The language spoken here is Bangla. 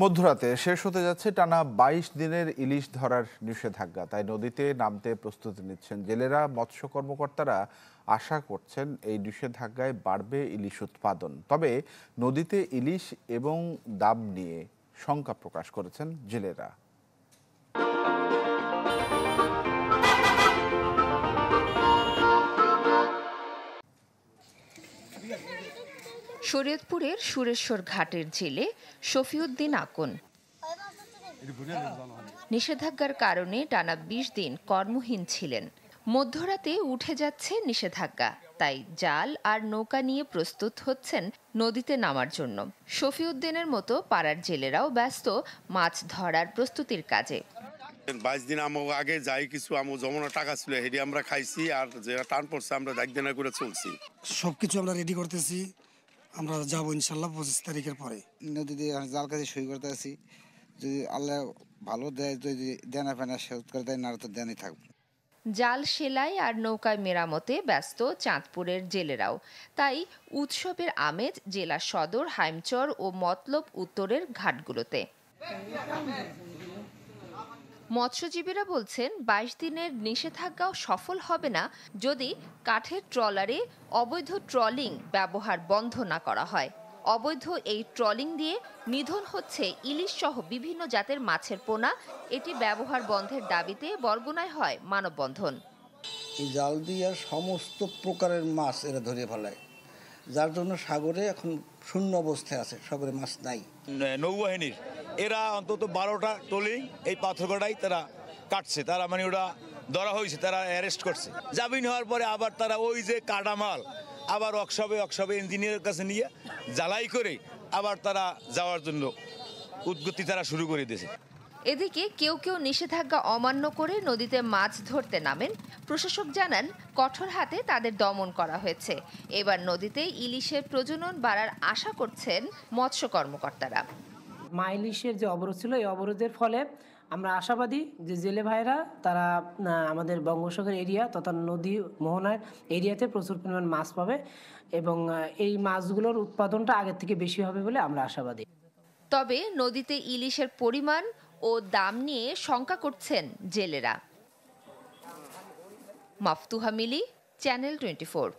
মধ্যরাতে শেষ হতে যাচ্ছে টানা ২২ দিনের ইলিশ ধরার নিষেধাজ্ঞা। তাই নদীতে নামতে প্রস্তুতি নিচ্ছেন জেলেরা। মৎস্য কর্মকর্তারা আশা করছেন এই নিষেধাজ্ঞায় বাড়বে ইলিশ উৎপাদন। তবে নদীতে ইলিশ এবং দাম নিয়ে শঙ্কা প্রকাশ করেছেন জেলেরা। শরীয়তপুরের সুরেশ্বর ঘাটের জেলে শফিউদ্দিন আকন নিষেধাজ্ঞার কারণে টানা ২০ দিন কর্মহীন ছিলেন। মধ্যরাতে উঠে যাচ্ছে নিষেধাজ্ঞা, তাই জাল আর নৌকা নিয়ে প্রস্তুত হচ্ছেন নদীতে নামার জন্য। শফিউদ্দিনের মতো পাড়ার জেলেরাও ব্যস্ত মাছ ধরার প্রস্তুতির কাজে। ২২ দিন আগে যাই কিছু জমানো টাকা ছিল হেডি আমরা খাইছি, আর যেটা টান পড়ছে আমরা দায়িত্ব করে চলছি। সবকিছু আমরা রেডি করতেছি, আমরা যাবো ইনশাল্লাহ ২৫ তারিখের পরে। নদীতে জাল কাজে সই করতে আছি, যদি আল্লাহ ভালো দেয়, যদি দেনা ফেনা শেষ করে দেয়, না তো দেনই থাকবো। জাল সেলাই আর নৌকায় মেরামতে ব্যস্ত চাঁদপুরের জেলেরাও। তাই উৎসবের আমেজ জেলা সদর, হাইমচর ও মতলব উত্তরের ঘাটগুলোতে। মৎস্যজীবীরা বলছেন ২২ দিনের নিষেধাজ্ঞাও সফল হবে না যদি কাঠের ট্রলারে অবৈধ ট্রলিং ব্যবহার বন্ধ না করা হয়। অবৈধ এই ট্রলিং দিয়ে নিধন হচ্ছে ইলিশ সহ বিভিন্ন জাতের মাছের পোনা। এটি ব্যবহার বন্ধের দাবিতে বরগুনায় হয় মানববন্ধন। এই জাল দিয়ে সমস্ত প্রকারের মাছ এরা ধরে ফেলায়, যার জন্য সাগরে এখন শূন্য অবস্থায় আছে, সাগরে মাছ নাই। নৌবাহিনীর এরা অন্তত ১২টা ট্রলিং এই পাথরঘাটাই তারা কাটছে, তারা মানে ওরা ধরা হয়েছে, তারা অ্যারেস্ট করছে। জামিন হওয়ার পরে আবার তারা ওই যে কাটামাল আবার ওয়ার্কশপে ইঞ্জিনিয়ারের কাছে নিয়ে জ্বালাই করে আবার তারা যাওয়ার জন্য উদ্গতি তারা শুরু করে দিয়েছে। এদিকে কেউ কেউ নিষেধাজ্ঞা অমান্য করে নদীতে মাছ ধরতে নামেন। প্রশাসক জানান কঠোর হাতে তাদের দমন করা হয়েছে। এবার নদীতে ইলিশের প্রজনন বাড়ার আশা করছেন মৎস্য কর্মকর্তারা। মা ইলিশের যে অবরোধ ছিল, এই অবরোধের ফলে আমরা আশাবাদী যে জেলে ভাইরা তারা আমাদের বঙ্গোপসাগর এরিয়া তথা নদী মোহনার এরিয়াতে প্রচুর পরিমাণ মাছ পাবে এবং এই মাছগুলোর উৎপাদনটা আগের থেকে বেশি হবে বলে আমরা আশাবাদী। তবে নদীতে ইলিশের পরিমাণ ও দাম নিয়ে শঙ্কা করছেন জেলেরা। মাফতুহা মিলি, চ্যানেল 24।